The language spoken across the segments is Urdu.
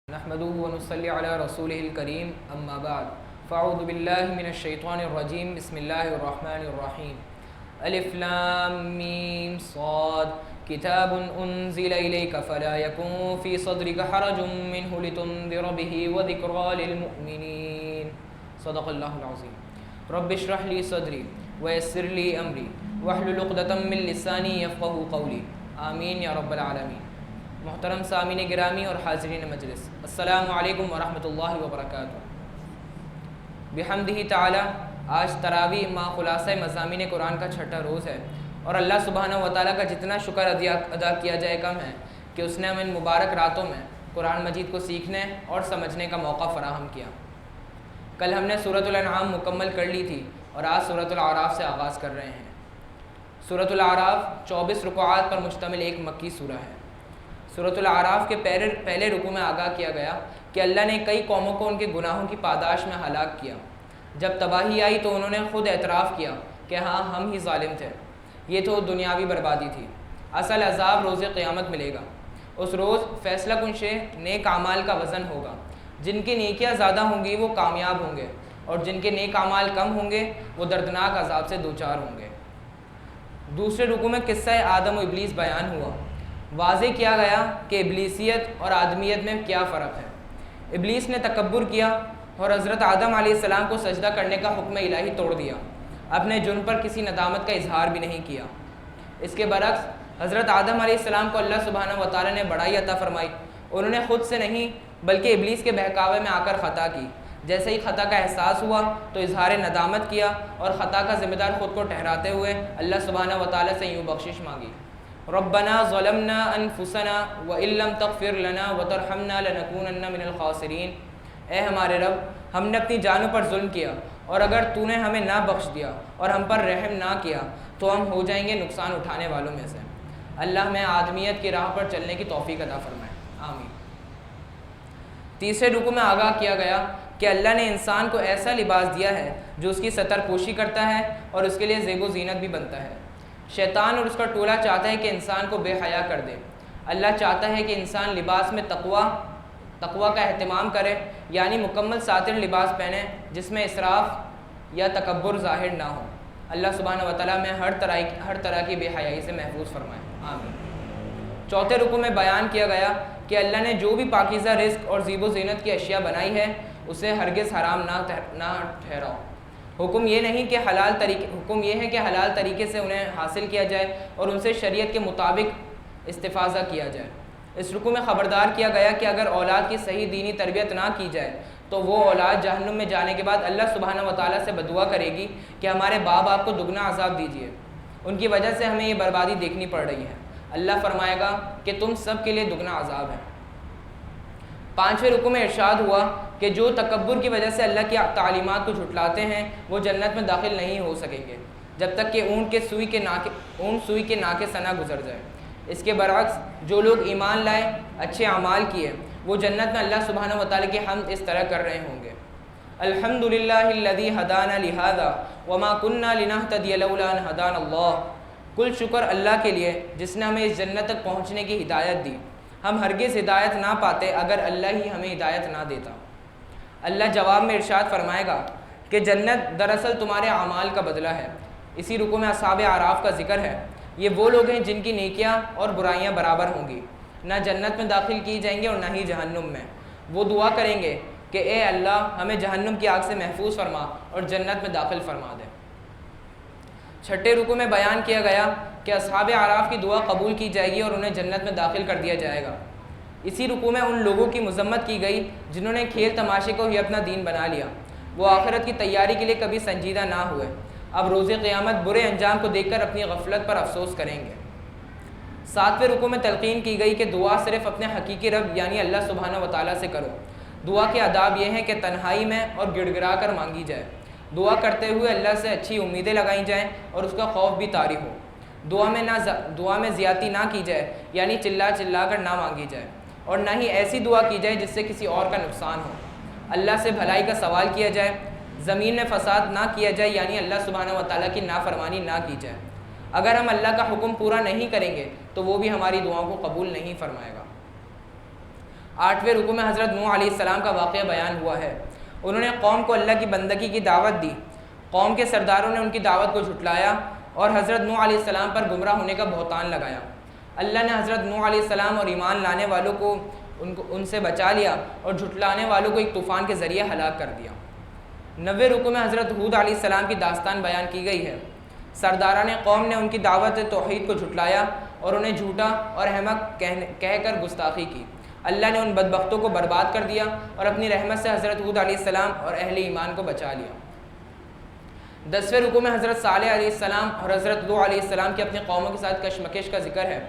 نحمده ونصلي على رسوله الكريم اما بعد فاعوذ بالله من الشيطان الرجيم بسم الله الرحمن الرحيم الف لام میم صاد كتاب انزل اليك فلا يكن في صدرك حرج منه لتنذر به وذكرى للمؤمنين صدق الله العظيم رب اشرح لي صدري ويسر لي امري واحلل عقدة من لساني يفقهوا قولي آمین یا رب العالمین۔ محترم سامعین گرامی اور حاضرین مجلس، السلام علیکم ورحمۃ اللہ وبرکاتہ۔ بحمدہ تعالی آج تراویح مع خلاصہ مضامین قرآن کا چھٹا روز ہے، اور اللہ سبحانہ و تعالیٰ کا جتنا شکر ادا کیا جائے کم ہے کہ اس نے ہمیں ان مبارک راتوں میں قرآن مجید کو سیکھنے اور سمجھنے کا موقع فراہم کیا۔ کل ہم نے سورۃ الانعام مکمل کر لی تھی اور آج سورۃ الاعراف سے آغاز کر رہے ہیں۔ سورۃ الاعراف 24 رکوعات پر مشتمل ایک مکی سورہ ہے۔ سورۃ الاعراف کے پہلے رکوع میں آگاہ کیا گیا کہ اللہ نے کئی قوموں کو ان کے گناہوں کی پاداش میں ہلاک کیا۔ جب تباہی آئی تو انہوں نے خود اعتراف کیا کہ ہاں ہم ہی ظالم تھے۔ یہ تو دنیاوی بربادی تھی، اصل عذاب روز قیامت ملے گا۔ اس روز فیصلہ کن شے نیک اعمال کا وزن ہوگا۔ جن کی نیکیاں زیادہ ہوں گی وہ کامیاب ہوں گے، اور جن کے نیک اعمال کم ہوں گے وہ دردناک عذاب سے دوچار ہوں گے۔ دوسرے رکوع میں قصہ آدم و ابلیس بیان ہوا۔ واضح کیا گیا کہ ابلیسیت اور آدمیت میں کیا فرق ہے۔ ابلیس نے تکبر کیا اور حضرت آدم علیہ السلام کو سجدہ کرنے کا حکم الہی توڑ دیا، اپنے جرم پر کسی ندامت کا اظہار بھی نہیں کیا۔ اس کے برعکس حضرت آدم علیہ السلام کو اللہ سبحانہ و تعالیٰ نے بڑائی عطا فرمائی۔ انہوں نے خود سے نہیں بلکہ ابلیس کے بہکاوے میں آ کر خطا کی۔ جیسے ہی خطا کا احساس ہوا تو اظہار ندامت کیا اور خطا کا ذمہ دار خود کو ٹھہراتے ہوئے اللہ سبحانہ و تعالیٰ سے یوں بخشش مانگی، ربنا ظلمنا انفسنا وان لم تغفر لنا وترحمنا لنکونن من الخاسرین۔ اے ہمارے رب، ہم نے اپنی جانوں پر ظلم کیا، اور اگر تو نے ہمیں نہ بخش دیا اور ہم پر رحم نہ کیا تو ہم ہو جائیں گے نقصان اٹھانے والوں میں سے۔ اللہ میں آدمیت کی راہ پر چلنے کی توفیق عطا فرمائے، آمین۔ تیسرے رکوع میں آگاہ کیا گیا کہ اللہ نے انسان کو ایسا لباس دیا ہے جو اس کی ستر پوشی کرتا ہے اور اس کے لیے زیب و زینت بھی بنتا ہے۔ شیطان اور اس کا ٹولہ چاہتا ہے کہ انسان کو بے حیا کر دے۔ اللہ چاہتا ہے کہ انسان لباس میں تقوی کا اہتمام کرے، یعنی مکمل ساتر لباس پہنے جس میں اسراف یا تکبر ظاہر نہ ہو۔ اللہ سبحانہ و تعالیٰ میں ہر طرح کی بے حیائی سے محفوظ فرمائے، آمین۔ چوتھے رکوع میں بیان کیا گیا کہ اللہ نے جو بھی پاکیزہ رزق اور زیب و زینت کی اشیاء بنائی ہے اسے ہرگز حرام نہ ٹھہراؤ۔ حکم یہ ہے کہ حلال طریقے سے انہیں حاصل کیا جائے اور ان سے شریعت کے مطابق استفاضہ کیا جائے۔ اس رکوع میں خبردار کیا گیا کہ اگر اولاد کی صحیح دینی تربیت نہ کی جائے تو وہ اولاد جہنم میں جانے کے بعد اللہ سبحانہ و تعالیٰ سے بدعا کرے گی کہ ہمارے باپ کو دگنا عذاب دیجیے، ان کی وجہ سے ہمیں یہ بربادی دیکھنی پڑ رہی ہے۔ اللہ فرمائے گا کہ تم سب کے لیے دگنا عذاب ہے۔ پانچویں رکوع میں ارشاد ہوا کہ جو تکبر کی وجہ سے اللہ کی تعلیمات کو جھٹلاتے ہیں وہ جنت میں داخل نہیں ہو سکیں گے جب تک کہ اون سوئی کے ناک ثنا گزر جائے۔ اس کے برعکس جو لوگ ایمان لائے، اچھے اعمال کیے، وہ جنت میں اللہ سبحانہ و تعالیٰ کی حمد اس طرح کر رہے ہوں گے، الحمدللہ الذی ہدانا لہذا وما کنا لنہتدی لولا ان ہدانا اللہ۔ کل شکر اللہ کے لیے جس نے ہمیں اس جنت تک پہنچنے کی ہدایت دی۔ ہم ہرگز ہدایت نہ پاتے اگر اللہ ہی ہمیں ہدایت نہ دیتا۔ اللہ جواب میں ارشاد فرمائے گا کہ جنت دراصل تمہارے اعمال کا بدلہ ہے۔ اسی رکوع میں اصحاب اعراف کا ذکر ہے۔ یہ وہ لوگ ہیں جن کی نیکیاں اور برائیاں برابر ہوں گی، نہ جنت میں داخل کی جائیں گے اور نہ ہی جہنم میں۔ وہ دعا کریں گے کہ اے اللہ ہمیں جہنم کی آگ سے محفوظ فرما اور جنت میں داخل فرما دے۔ چھٹے رکوع میں بیان کیا گیا کہ اصحاب اعراف کی دعا قبول کی جائے گی اور انہیں جنت میں داخل کر دیا جائے گا۔ اسی رکوع میں ان لوگوں کی مذمت کی گئی جنہوں نے کھیل تماشے کو ہی اپنا دین بنا لیا۔ وہ آخرت کی تیاری کے لیے کبھی سنجیدہ نہ ہوئے، اب روز قیامت برے انجام کو دیکھ کر اپنی غفلت پر افسوس کریں گے۔ ساتویں رکوع میں تلقین کی گئی کہ دعا صرف اپنے حقیقی رب یعنی اللہ سبحانہ و تعالیٰ سے کرو۔ دعا کے آداب یہ ہیں کہ تنہائی میں اور گڑ گڑا کر مانگی جائے۔ دعا کرتے ہوئے اللہ سے اچھی امیدیں لگائی جائیں اور اس کا خوف بھی طاری ہو۔ دعا میں زیادتی نہ کی جائے، یعنی چلا کر نہ مانگی جائے، اور نہ ہی ایسی دعا کی جائے جس سے کسی اور کا نقصان ہو۔ اللہ سے بھلائی کا سوال کیا جائے، زمین میں فساد نہ کیا جائے، یعنی اللہ سبحانہ و تعالیٰ کی نافرمانی نہ کی جائے۔ اگر ہم اللہ کا حکم پورا نہیں کریں گے تو وہ بھی ہماری دعاؤں کو قبول نہیں فرمائے گا۔ 8ویں رکوع میں حضرت نوح علیہ السلام کا واقعہ بیان ہوا ہے۔ انہوں نے قوم کو اللہ کی بندگی کی دعوت دی، قوم کے سرداروں نے ان کی دعوت کو جھٹلایا اور حضرت نوح علیہ السلام پر گمراہ ہونے کا بہتان لگایا۔ اللہ نے حضرت نوح علیہ السلام اور ایمان لانے والوں کو ان سے بچا لیا اور جھٹلانے والوں کو ایک طوفان کے ذریعے ہلاک کر دیا۔ 90ویں رکوع میں حضرت ہود علیہ السلام کی داستان بیان کی گئی ہے۔ سرداران قوم نے ان کی دعوت توحید کو جھٹلایا اور انہیں جھوٹا اور احمق کہہ کر گستاخی کی۔ اللہ نے ان بدبختوں کو برباد کر دیا اور اپنی رحمت سے حضرت ہود علیہ السلام اور اہل ایمان کو بچا لیا۔ 10ویں رکوع میں حضرت صالح علیہ السلام اور حضرت لوط علیہ السلام کی اپنی قوموں کے ساتھ کشمکش کا ذکر ہے۔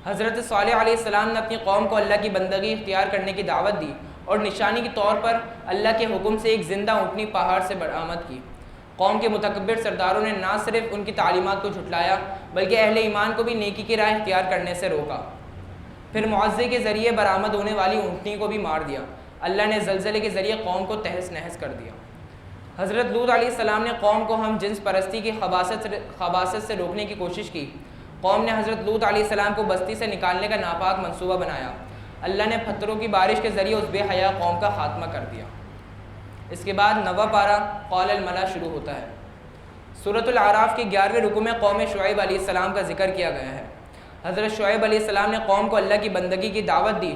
حضرت صالح علیہ السلام نے اپنی قوم کو اللہ کی بندگی اختیار کرنے کی دعوت دی اور نشانی کے طور پر اللہ کے حکم سے ایک زندہ اونٹنی پہاڑ سے برآمد کی۔ قوم کے متکبر سرداروں نے نہ صرف ان کی تعلیمات کو جھٹلایا بلکہ اہل ایمان کو بھی نیکی کی راہ اختیار کرنے سے روکا۔ پھر معوضے کے ذریعے برآمد ہونے والی اونٹنی کو بھی مار دیا۔ اللہ نے زلزلے کے ذریعے قوم کو تہس نہس کر دیا۔ حضرت لوط علیہ السلام نے قوم کو ہم جنس پرستی کی خباثت سے روکنے کی کوشش کی۔ قوم نے حضرت لوط علیہ السلام کو بستی سے نکالنے کا ناپاک منصوبہ بنایا۔ اللہ نے پتھروں کی بارش کے ذریعے اس بے حیا قوم کا خاتمہ کر دیا۔ اس کے بعد 9واں پارہ قول الملا شروع ہوتا ہے۔ سورۃ الاعراف کے 11ویں رکوع میں قوم شعیب علیہ السلام کا ذکر کیا گیا ہے۔ حضرت شعیب علیہ السلام نے قوم کو اللہ کی بندگی کی دعوت دی۔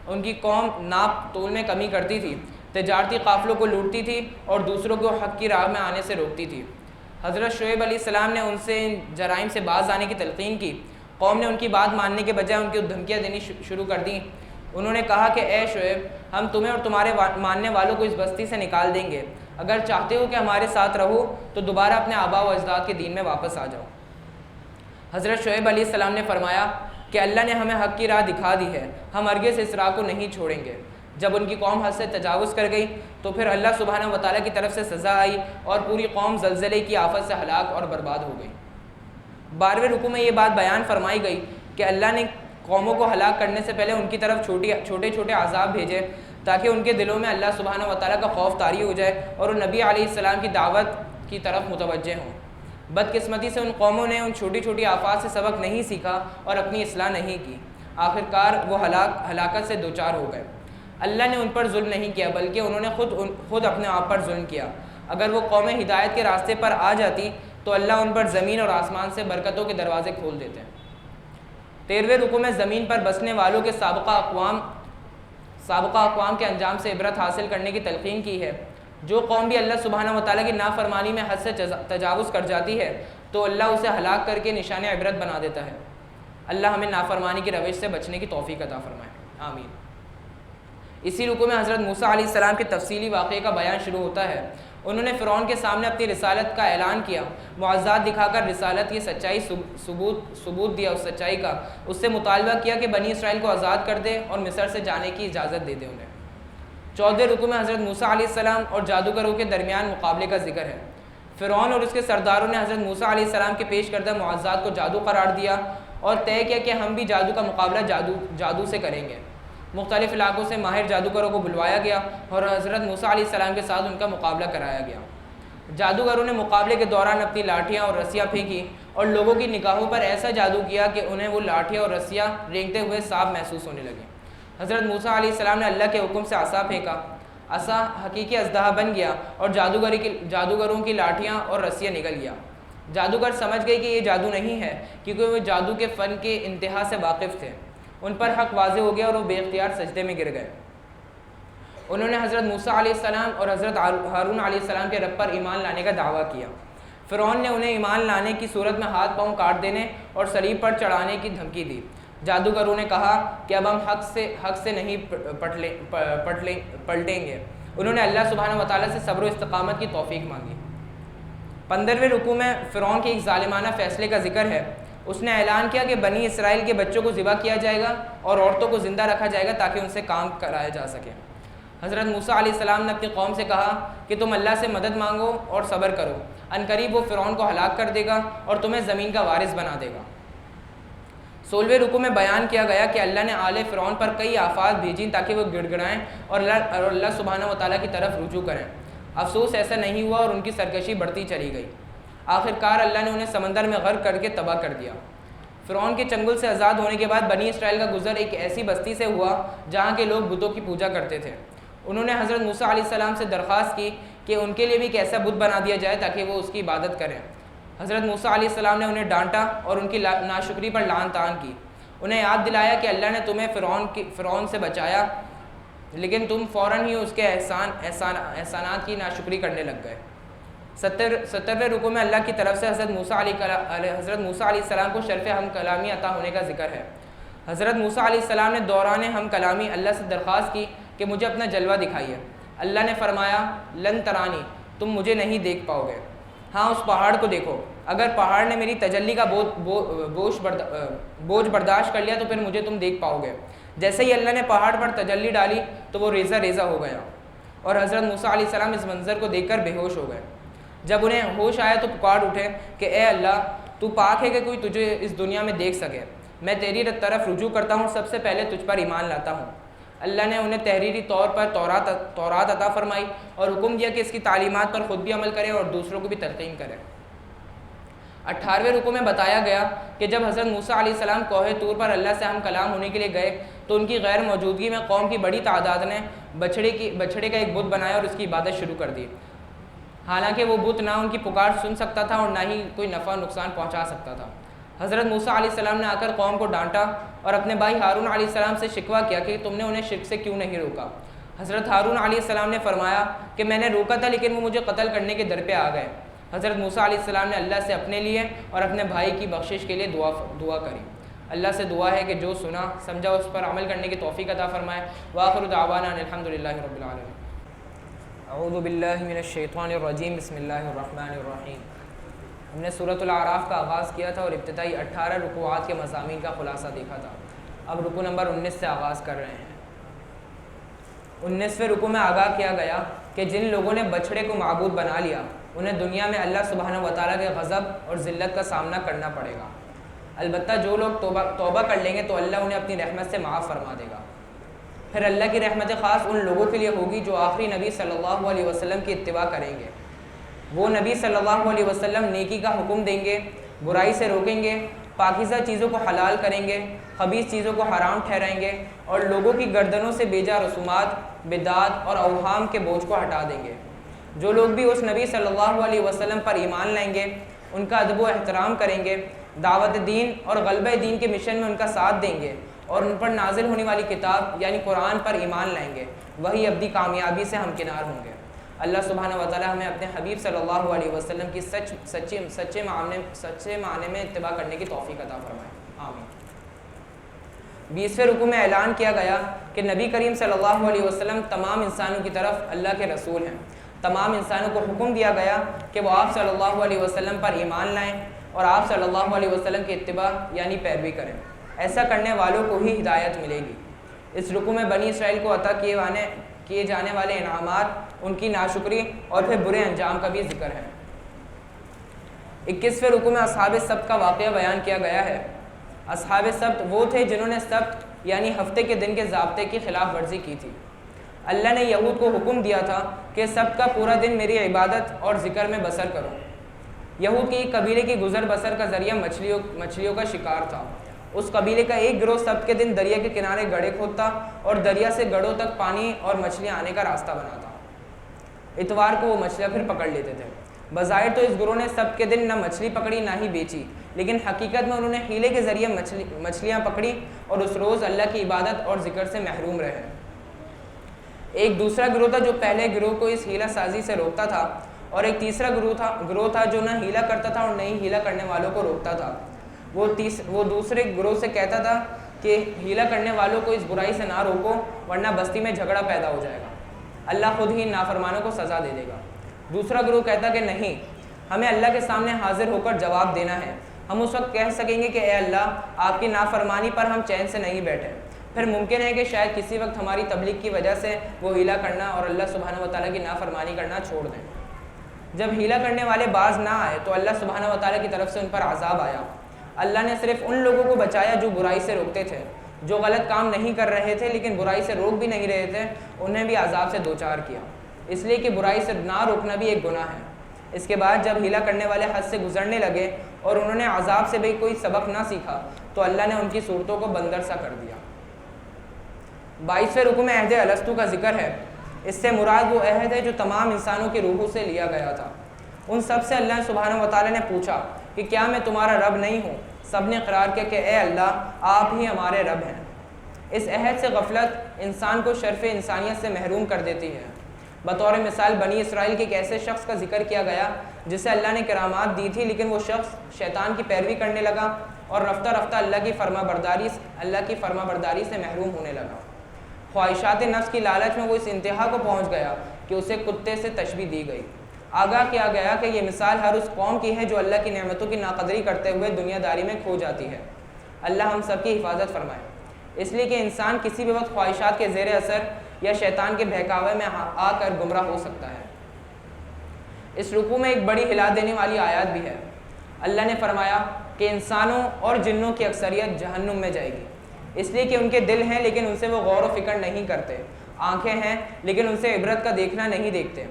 ان کی قوم ناپ تول میں کمی کرتی تھی، تجارتی قافلوں کو لوٹتی تھی اور دوسروں کو حق کی راہ میں آنے سے روکتی تھی۔ حضرت شعیب علیہ السلام نے ان سے جرائم سے باز آنے کی تلقین کی۔ قوم نے ان کی بات ماننے کے بجائے ان کی دھمکیاں دینی شروع کر دیں۔ انہوں نے کہا کہ اے شعیب، ہم تمہیں اور تمہارے ماننے والوں کو اس بستی سے نکال دیں گے۔ اگر چاہتے ہو کہ ہمارے ساتھ رہو تو دوبارہ اپنے آباء و اجداد کے دین میں واپس آ جاؤ۔ حضرت شعیب علیہ السلام نے فرمایا کہ اللہ نے ہمیں حق کی راہ دکھا دی ہے، ہم ہرگز اس راہ کو نہیں چھوڑیں گے۔ جب ان کی قوم حد سے تجاوز کر گئی تو پھر اللہ سبحانہ و تعالیٰ کی طرف سے سزا آئی اور پوری قوم زلزلے کی آفت سے ہلاک اور برباد ہو گئی۔ 12ویں رکوع میں یہ بات بیان فرمائی گئی کہ اللہ نے قوموں کو ہلاک کرنے سے پہلے ان کی طرف چھوٹے چھوٹے عذاب بھیجے تاکہ ان کے دلوں میں اللہ سبحانہ و تعالیٰ کا خوف طاری ہو جائے اور وہ نبی علیہ السلام کی دعوت کی طرف متوجہ ہوں۔ بدقسمتی سے ان قوموں نے ان چھوٹی چھوٹی آفات سے سبق نہیں سیکھا اور اپنی اصلاح نہیں کی۔ آخرکار وہ ہلاکت سے دوچار ہو گئے۔ اللہ نے ان پر ظلم نہیں کیا بلکہ انہوں نے خود اپنے آپ پر ظلم کیا۔ اگر وہ قومیں ہدایت کے راستے پر آ جاتی تو اللہ ان پر زمین اور آسمان سے برکتوں کے دروازے کھول دیتے ہیں۔ 13ویں رکوع میں زمین پر بسنے والوں کے سابقہ اقوام کے انجام سے عبرت حاصل کرنے کی تلقین کی ہے۔ جو قوم بھی اللہ سبحانہ و تعالیٰ کی نافرمانی میں حد سے تجاوز کر جاتی ہے تو اللہ اسے ہلاک کر کے نشان عبرت بنا دیتا ہے۔ اللہ ہمیں نافرمانی کی روش سے بچنے کی توفیق عطا فرمائے، آمین۔ اسی رکوع میں حضرت موسیٰ علیہ السلام کے تفصیلی واقعے کا بیان شروع ہوتا ہے۔ انہوں نے فرعون کے سامنے اپنی رسالت کا اعلان کیا، معجزات دکھا کر رسالت کی سچائی ثبوت دیا، اس سچائی کا اس سے مطالبہ کیا کہ بنی اسرائیل کو آزاد کر دے اور مصر سے جانے کی اجازت دے دے انہیں۔ 14ویں رکوع میں حضرت موسیٰ علیہ السلام اور جادوگروں کے درمیان مقابلے کا ذکر ہے۔ فرعون اور اس کے سرداروں نے حضرت موسیٰ علیہ السلام کے پیش کردہ معجزات کو جادو قرار دیا اور طے کیا کہ ہم بھی جادو کا مقابلہ جادو سے کریں گے۔ مختلف علاقوں سے ماہر جادوگروں کو بلوایا گیا اور حضرت موسیٰ علیہ السلام کے ساتھ ان کا مقابلہ کرایا گیا۔ جادوگروں نے مقابلے کے دوران اپنی لاٹھیاں اور رسیاں پھینکی اور لوگوں کی نگاہوں پر ایسا جادو کیا کہ انہیں وہ لاٹھیاں اور رسیاں رینگتے ہوئے صاف محسوس ہونے لگیں۔ حضرت موسیٰ علیہ السلام نے اللہ کے حکم سے عصا پھینکا، عصا حقیقی اژدہا بن گیا اور جادوگروں کی لاٹھیاں اور رسیاں نکل گیا۔ جادوگر سمجھ گئے کہ یہ جادو نہیں ہے کیونکہ وہ جادو کے فن کے انتہا سے واقف تھے۔ ان پر حق واضح ہو گیا اور وہ بے اختیار سجدے میں گر گئے۔ انہوں نے حضرت موسیٰ علیہ السلام اور حضرت ہارون علیہ السلام کے رب پر ایمان لانے کا دعویٰ کیا۔ فرعون نے انہیں ایمان لانے کی صورت میں ہاتھ پاؤں کاٹ دینے اور صلیب پر چڑھانے کی دھمکی دی۔ جادوگروں نے کہا کہ اب ہم حق سے نہیں پلٹیں گے۔ انہوں نے اللہ سبحانہ و تعالیٰ سے صبر و استقامت کی توفیق مانگی۔ 15ویں رکوع میں فرعون کے ایک ظالمانہ فیصلے کا ذکر ہے۔ اس نے اعلان کیا کہ بنی اسرائیل کے بچوں کو ذبح کیا جائے گا اور عورتوں کو زندہ رکھا جائے گا تاکہ ان سے کام کرایا جا سکے۔ حضرت موسیٰ علیہ السلام نے اپنی قوم سے کہا کہ تم اللہ سے مدد مانگو اور صبر کرو، عنقریب وہ فرعون کو ہلاک کر دے گا اور تمہیں زمین کا وارث بنا دے گا۔ 16ویں رکوع میں بیان کیا گیا کہ اللہ نے آل فرعون پر کئی آفات بھیجیں تاکہ وہ گڑ گڑائیں اور اللہ سبحانہ و تعالیٰ کی طرف رجوع کریں۔ افسوس ایسا نہیں ہوا اور ان کی سرکشی بڑھتی چلی گئی۔ آخرکار اللہ نے انہیں سمندر میں غرق کر کے تباہ کر دیا۔ فرعون کے چنگل سے آزاد ہونے کے بعد بنی اسرائیل کا گزر ایک ایسی بستی سے ہوا جہاں کے لوگ بتوں کی پوجا کرتے تھے۔ انہوں نے حضرت موسیٰ علیہ السلام سے درخواست کی کہ ان کے لیے بھی ایک ایسا بت بنا دیا جائے تاکہ وہ اس کی عبادت کریں۔ حضرت موسیٰ علیہ السلام نے انہیں ڈانٹا اور ان کی ناشکری پر لعن طعن کی۔ انہیں یاد دلایا کہ اللہ نے تمہیں فرعون سے بچایا، لیکن تم فوراً ہی اس کے احسانات کی ناشکری کرنے لگ گئے۔ 70ویں رکوع میں اللہ کی طرف سے حضرت موسیٰ علیہ السلام کو شرف ہم کلامی عطا ہونے کا ذکر ہے۔ حضرت موسیٰ علیہ السلام نے دوران ہم کلامی اللہ سے درخواست کی کہ مجھے اپنا جلوہ دکھائیے۔ اللہ نے فرمایا لن ترانی، تم مجھے نہیں دیکھ پاؤ گے، ہاں اس پہاڑ کو دیکھو، اگر پہاڑ نے میری تجلی کا بوجھ برداشت کر لیا تو پھر مجھے تم دیکھ پاؤ گے۔ جیسے ہی اللہ نے پہاڑ پر تجلی ڈالی تو وہ ریزہ ریزہ ہو گیا، اور حضرت موسیٰ علیہ السلام اس منظر کو دیکھ کر بے ہوش ہو گئے۔ جب انہیں ہوش آیا تو پکار اٹھے کہ اے اللہ، تو پاک ہے کہ کوئی تجھے اس دنیا میں دیکھ سکے، میں تیری طرف رجوع کرتا ہوں، سب سے پہلے تجھ پر ایمان لاتا ہوں۔ اللہ نے انہیں تحریری طور پر تورات عطا فرمائی اور حکم دیا کہ اس کی تعلیمات پر خود بھی عمل کریں اور دوسروں کو بھی تلقین کریں۔ 18ویں رکوع میں بتایا گیا کہ جب حضرت موسیٰ علیہ السلام کوہ طور پر اللہ سے ہم کلام ہونے کے لیے گئے تو ان کی غیر موجودگی میں قوم کی بڑی تعداد نے بچھڑے کا ایک بت بنایا اور اس کی عبادت شروع کر دی، حالانکہ وہ بت نہ ان کی پکار سن سکتا تھا اور نہ ہی کوئی نفع نقصان پہنچا سکتا تھا۔ حضرت موسیٰ علیہ السلام نے آ کر قوم کو ڈانٹا اور اپنے بھائی ہارون علیہ السلام سے شکوہ کیا کہ تم نے انہیں شرک سے کیوں نہیں روکا۔ حضرت ہارون علیہ السلام نے فرمایا کہ میں نے روکا تھا لیکن وہ مجھے قتل کرنے کے در پہ آ گئے۔ حضرت موسیٰ علیہ السلام نے اللہ سے اپنے لیے اور اپنے بھائی کی بخشش کے لیے دعا کری۔ اللہ سے دعا ہے کہ جو سنا سمجھا اس پر عمل کرنے کی توفیق عطا فرمائے۔ وآخر دعوانا ان الحمدللہ رب العالمین۔ اعوذ باللہ من الشیطان الرجیم، بسم اللہ الرحمن الرحیم۔ ہم نے سورۃ الاعراف کا آغاز کیا تھا اور ابتدائی 18 رکوعات کے مضامین کا خلاصہ دیکھا تھا۔ اب رکوع نمبر 19 سے آغاز کر رہے ہیں۔ 19ویں رکوع میں آگاہ کیا گیا کہ جن لوگوں نے بچھڑے کو معبود بنا لیا انہیں دنیا میں اللہ سبحانہ و تعالیٰ کے غضب اور ذلت کا سامنا کرنا پڑے گا، البتہ جو لوگ توبہ کر لیں گے تو اللہ انہیں اپنی رحمت سے معاف فرما دے گا۔ پھر اللہ کی رحمت خاص ان لوگوں کے لیے ہوگی جو آخری نبی صلی اللہ علیہ وسلم کی اتباع کریں گے۔ وہ نبی صلی اللہ علیہ وسلم نیکی کا حکم دیں گے، برائی سے روکیں گے، پاکیزہ چیزوں کو حلال کریں گے، خبیث چیزوں کو حرام ٹھہرائیں گے اور لوگوں کی گردنوں سے بیجا رسومات، بدعات اور اوہام کے بوجھ کو ہٹا دیں گے۔ جو لوگ بھی اس نبی صلی اللہ علیہ وسلم پر ایمان لائیں گے، ان کا ادب و احترام کریں گے، دعوت دین اور غلبہ دین کے مشن میں ان کا ساتھ دیں گے اور ان پر نازل ہونے والی کتاب یعنی قرآن پر ایمان لائیں گے، وہی ابدی کامیابی سے ہمکنار ہوں گے۔ اللہ سبحانہ و تعالی ہمیں اپنے حبیب صلی اللہ علیہ وسلم کی سچے معنی میں اتباع کرنے کی توفیق عطا فرمائے، آمین۔ 20ویں رکوع میں اعلان کیا گیا کہ نبی کریم صلی اللہ علیہ وسلم تمام انسانوں کی طرف اللہ کے رسول ہیں۔ تمام انسانوں کو حکم دیا گیا کہ وہ آپ صلی اللہ علیہ وسلم پر ایمان لائیں اور آپ صلی اللہ علیہ وسلم کی اتباع یعنی پیروی کریں، ایسا کرنے والوں کو ہی ہدایت ملے گی۔ اس رکوع میں بنی اسرائیل کو عطا کیے جانے والے انعامات، ان کی ناشکری اور پھر برے انجام کا بھی ذکر ہے۔ 21ویں رکوع میں اصحاب سبت کا واقعہ بیان کیا گیا ہے۔ اصحاب سبت وہ تھے جنہوں نے سبت یعنی ہفتے کے دن کے ضابطے کی خلاف ورزی کی تھی۔ اللہ نے یہود کو حکم دیا تھا کہ سبت کا پورا دن میری عبادت اور ذکر میں بسر کرو۔ یہود کے قبیلے کی گزر بسر کا ذریعہ مچھلیوں کا شکار تھا۔ اس قبیلے کا ایک گروہ سبت کے دن دریا کے کنارے گڑھے کھودتا اور دریا سے گڑھوں تک پانی اور مچھلیاں آنے کا راستہ بناتا۔ اتوار کو وہ مچھلیاں پھر پکڑ لیتے تھے۔ بظاہر تو اس گروہ نے سبت کے دن نہ مچھلی پکڑی نہ ہی بیچی، لیکن حقیقت میں انہوں نے ہیلے کے ذریعے مچھلیاں پکڑی اور اس روز اللہ کی عبادت اور ذکر سے محروم رہے۔ ایک دوسرا گروہ تھا جو پہلے گروہ کو اس ہیلہ سازی سے روکتا تھا، اور ایک تیسرا گروہ تھا جو نہ ہیلہ کرتا تھا اور نہ ہی ہیلہ کرنے والوں کو روکتا تھا۔ وہ دوسرے گروہ سے کہتا تھا کہ ہیلہ کرنے والوں کو اس برائی سے نہ روکو ورنہ بستی میں جھگڑا پیدا ہو جائے گا، اللہ خود ہی نافرمانوں کو سزا دے دے گا۔ دوسرا گروہ کہتا کہ نہیں، ہمیں اللہ کے سامنے حاضر ہو کر جواب دینا ہے، ہم اس وقت کہہ سکیں گے کہ اے اللہ، آپ کی نافرمانی پر ہم چین سے نہیں بیٹھے۔ پھر ممکن ہے کہ شاید کسی وقت ہماری تبلیغ کی وجہ سے وہ ہیلہ کرنا اور اللہ سبحانہ و تعالیٰ کی نافرمانی کرنا چھوڑ دیں۔ جب ہیلہ کرنے والے باز نہ آئے تو اللہ سبحانہ و تعالیٰ کی طرف سے ان پر عذاب آیا۔ اللہ نے صرف ان لوگوں کو بچایا جو برائی سے روکتے تھے، جو غلط کام نہیں کر رہے تھے لیکن برائی سے روک بھی نہیں رہے تھے، انہیں بھی عذاب سے دوچار کیا، اس لیے کہ برائی سے نہ روکنا بھی ایک گناہ ہے۔ اس کے بعد جب ہیلہ کرنے والے حد سے گزرنے لگے اور انہوں نے عذاب سے بھی کوئی سبق نہ سیکھا تو اللہ نے ان کی صورتوں کو بندر سا کر دیا۔ 22ویں رکوع میں عہد الستو کا ذکر ہے۔ اس سے مراد وہ عہد ہے جو تمام انسانوں کی روحوں سے لیا گیا تھا۔ ان سب سے اللہ سبحانہ و تعالیٰ نے پوچھا کہ کیا میں تمہارا رب نہیں ہوں؟ سب نے اقرار کیا کہ اے اللہ آپ ہی ہمارے رب ہیں۔ اس عہد سے غفلت انسان کو شرف انسانیت سے محروم کر دیتی ہے۔ بطور مثال بنی اسرائیل کے ایک ایسے شخص کا ذکر کیا گیا جسے اللہ نے کرامات دی تھی، لیکن وہ شخص شیطان کی پیروی کرنے لگا اور رفتہ رفتہ اللہ کی فرما برداری سے محروم ہونے لگا۔ خواہشات نفس کی لالچ میں وہ اس انتہا کو پہنچ گیا کہ اسے کتے سے تشبیہ دی گئی۔ آگاہ کیا گیا کہ یہ مثال ہر اس قوم کی ہے جو اللہ کی نعمتوں کی ناقدری کرتے ہوئے دنیا داری میں کھو جاتی ہے۔ اللہ ہم سب کی حفاظت فرمائے۔ اس لیے کہ انسان کسی بھی وقت خواہشات کے زیر اثر یا شیطان کے بہکاوے میں آ کر گمراہ ہو سکتا ہے۔ اس رکوع میں ایک بڑی ہلا دینے والی آیات بھی ہے۔ اللہ نے فرمایا کہ انسانوں اور جنوں کی اکثریت جہنم میں جائے گی، اس لیے کہ ان کے دل ہیں لیکن ان سے وہ غور و فکر نہیں کرتے، آنکھیں ہیں لیکن ان سے عبرت کا دیکھنا نہیں دیکھتے،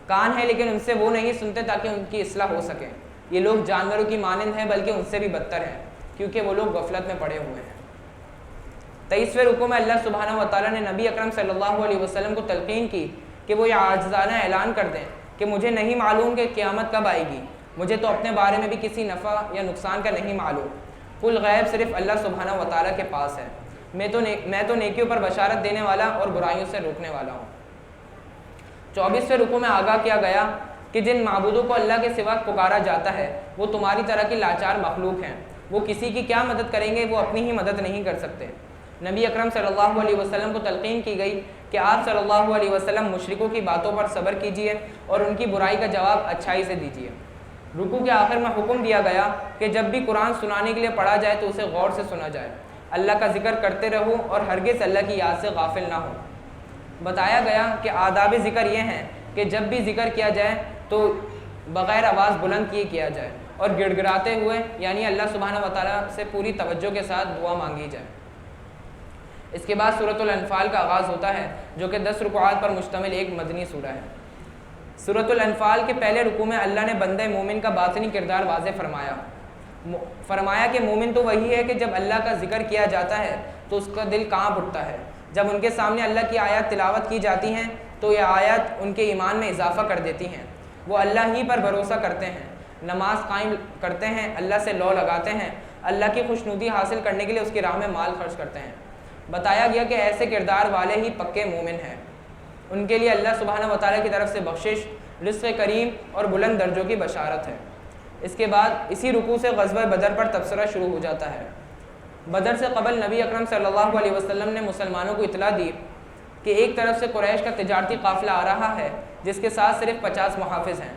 کان ہیں لیکن ان سے وہ نہیں سنتے تاکہ ان کی اصلاح ہو سکے۔ یہ لوگ جانوروں کی مانند ہیں بلکہ ان سے بھی بدتر ہیں، کیونکہ وہ لوگ غفلت میں پڑے ہوئے ہیں۔ 23ویں رکوع میں اللہ سبحانہ و تعالیٰ نے نبی اکرم صلی اللہ علیہ وسلم کو تلقین کی کہ وہ یہ عاجزانہ اعلان کر دیں کہ مجھے نہیں معلوم کہ قیامت کب آئے گی، مجھے تو اپنے بارے میں بھی کسی نفع یا نقصان کا نہیں معلوم، کل غیب صرف اللہ سبحانہ و تعالیٰ کے پاس ہے، میں تو نیکیوں پر بشارت دینے والا اور برائیوں سے روکنے والا ہوں۔ 24ویں رکوع میں آگاہ کیا گیا کہ جن معبودوں کو اللہ کے سوا پکارا جاتا ہے وہ تمہاری طرح کی لاچار مخلوق ہیں، وہ کسی کی کیا مدد کریں گے، وہ اپنی ہی مدد نہیں کر سکتے۔ نبی اکرم صلی اللہ علیہ وسلم کو تلقین کی گئی کہ آپ صلی اللہ علیہ وسلم مشرکوں کی باتوں پر صبر کیجیے اور ان کی برائی کا جواب اچھائی سے دیجیے۔ رکوع کے آخر میں حکم دیا گیا کہ جب بھی قرآن سنانے کے لیے پڑھا جائے تو اسے غور سے سنا جائے، اللہ کا ذکر کرتے رہو اور ہرگز اللہ کی یاد سے غافل نہ ہو۔ بتایا گیا کہ آداب ذکر یہ ہیں کہ جب بھی ذکر کیا جائے تو بغیر آواز بلند کیا جائے اور گڑ گڑاتے ہوئے، یعنی اللہ سبحانہ و تعالیٰ سے پوری توجہ کے ساتھ دعا مانگی جائے۔ اس کے بعد سورۃ الانفال کا آغاز ہوتا ہے جو کہ 10 رکوعات پر مشتمل ایک مدنی سورہ ہے۔ سورۃ الانفال کے پہلے رکوع میں اللہ نے بندہ مومن کا باطنی کردار واضح فرمایا کہ مومن تو وہی ہے کہ جب اللہ کا ذکر کیا جاتا ہے تو اس کا دل کانپ اٹھتا ہے، جب ان کے سامنے اللہ کی آیات تلاوت کی جاتی ہیں تو یہ آیات ان کے ایمان میں اضافہ کر دیتی ہیں، وہ اللہ ہی پر بھروسہ کرتے ہیں، نماز قائم کرتے ہیں، اللہ سے لو لگاتے ہیں، اللہ کی خوشنودی حاصل کرنے کے لیے اس کی راہ میں مال خرچ کرتے ہیں۔ بتایا گیا کہ ایسے کردار والے ہی پکے مومن ہیں، ان کے لیے اللہ سبحانہ و تعالیٰ کی طرف سے بخشش، رزق کریم اور بلند درجوں کی بشارت ہے۔ اس کے بعد اسی رکوع سے غزوہ بدر پر تبصرہ شروع ہو جاتا ہے۔ بدر سے قبل نبی اکرم صلی اللہ علیہ وسلم نے مسلمانوں کو اطلاع دی کہ ایک طرف سے قریش کا تجارتی قافلہ آ رہا ہے جس کے ساتھ صرف 50 محافظ ہیں،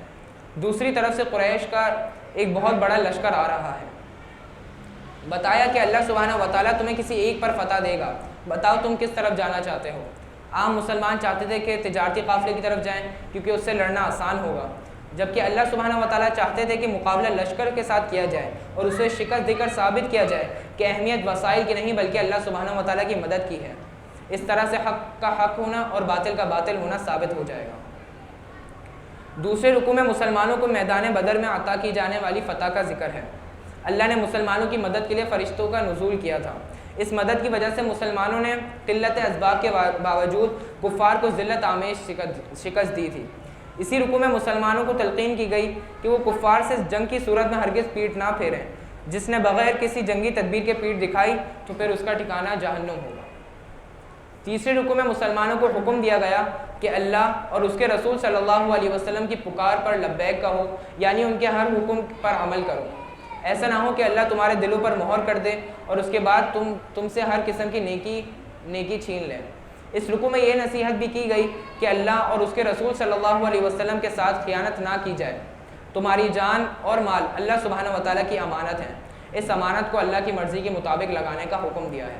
دوسری طرف سے قریش کا ایک بہت بڑا لشکر آ رہا ہے۔ بتایا کہ اللہ سبحانہ و تعالیٰ تمہیں کسی ایک پر فتح دے گا، بتاؤ تم کس طرف جانا چاہتے ہو۔ عام مسلمان چاہتے تھے کہ تجارتی قافلے کی طرف جائیں کیونکہ اس سے لڑنا آسان ہوگا، جبکہ اللہ سبحانہ و تعالیٰ چاہتے تھے کہ مقابلہ لشکر کے ساتھ کیا جائے اور اسے شکست دے کر ثابت کیا جائے کہ اہمیت وسائل کی نہیں بلکہ اللہ سبحانہ و تعالیٰ کی مدد کی ہے۔ اس طرح سے حق کا حق ہونا اور باطل کا باطل ہونا ثابت ہو جائے گا۔ دوسرے رکوع میں مسلمانوں کو میدان بدر میں عطا کی جانے والی فتح کا ذکر ہے۔ اللہ نے مسلمانوں کی مدد کے لیے فرشتوں کا نزول کیا تھا۔ اس مدد کی وجہ سے مسلمانوں نے قلت اسباب کے باوجود کفار کو ذلت آمیز شکست دی تھی۔ اسی رکوع میں مسلمانوں کو تلقین کی گئی کہ وہ کفار سے جنگ کی صورت میں ہرگز پیٹھ نہ پھیریں، جس نے بغیر کسی جنگی تدبیر کے پیٹھ دکھائی تو پھر اس کا ٹھکانہ جہنم ہوگا۔ تیسرے رکوع میں مسلمانوں کو حکم دیا گیا کہ اللہ اور اس کے رسول صلی اللہ علیہ وسلم کی پکار پر لبیک کہو، یعنی ان کے ہر حکم پر عمل کرو۔ ایسا نہ ہو کہ اللہ تمہارے دلوں پر مہر کر دے اور اس کے بعد تم سے ہر قسم کی نیکی چھین لے۔ اس رکوع میں یہ نصیحت بھی کی گئی کہ اللہ اور اس کے رسول صلی اللہ علیہ وسلم کے ساتھ خیانت نہ کی جائے۔ تمہاری جان اور مال اللہ سبحانہ و تعالیٰ کی امانت ہے، اس امانت کو اللہ کی مرضی کے مطابق لگانے کا حکم دیا ہے۔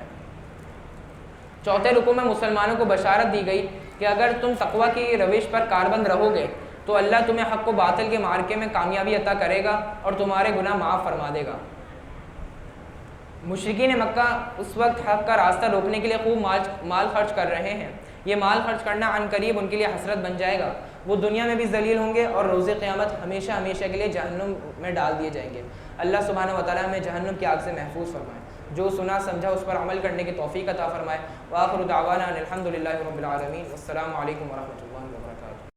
چوتھے رکوع میں مسلمانوں کو بشارت دی گئی کہ اگر تم تقویٰ کی روش پر کاربند رہو گے تو اللہ تمہیں حق و باطل کے معرکے میں کامیابی عطا کرے گا اور تمہارے گناہ معاف فرما دے گا۔ مشرکین مکہ اس وقت حق کا راستہ روکنے کے لیے خوب مال خرچ کر رہے ہیں. یہ مال خرچ کرنا عن قریب ان کے لیے حسرت بن جائے گا. وہ دنیا میں بھی ذلیل ہوں گے اور روز قیامت ہمیشہ ہمیشہ کے لیے جہنم میں ڈال دیے جائیں گے. اللہ سبحانہ و تعالیٰ ہمیں جہنم کی آگ سے محفوظ فرمائے. جو سنا سمجھا اس پر عمل کرنے کی توفیق عطا فرمائے. وآخر دعوانا ان الحمد للہ رب العالمین. والسلام علیکم ورحمۃ اللہ وبرکاتہ.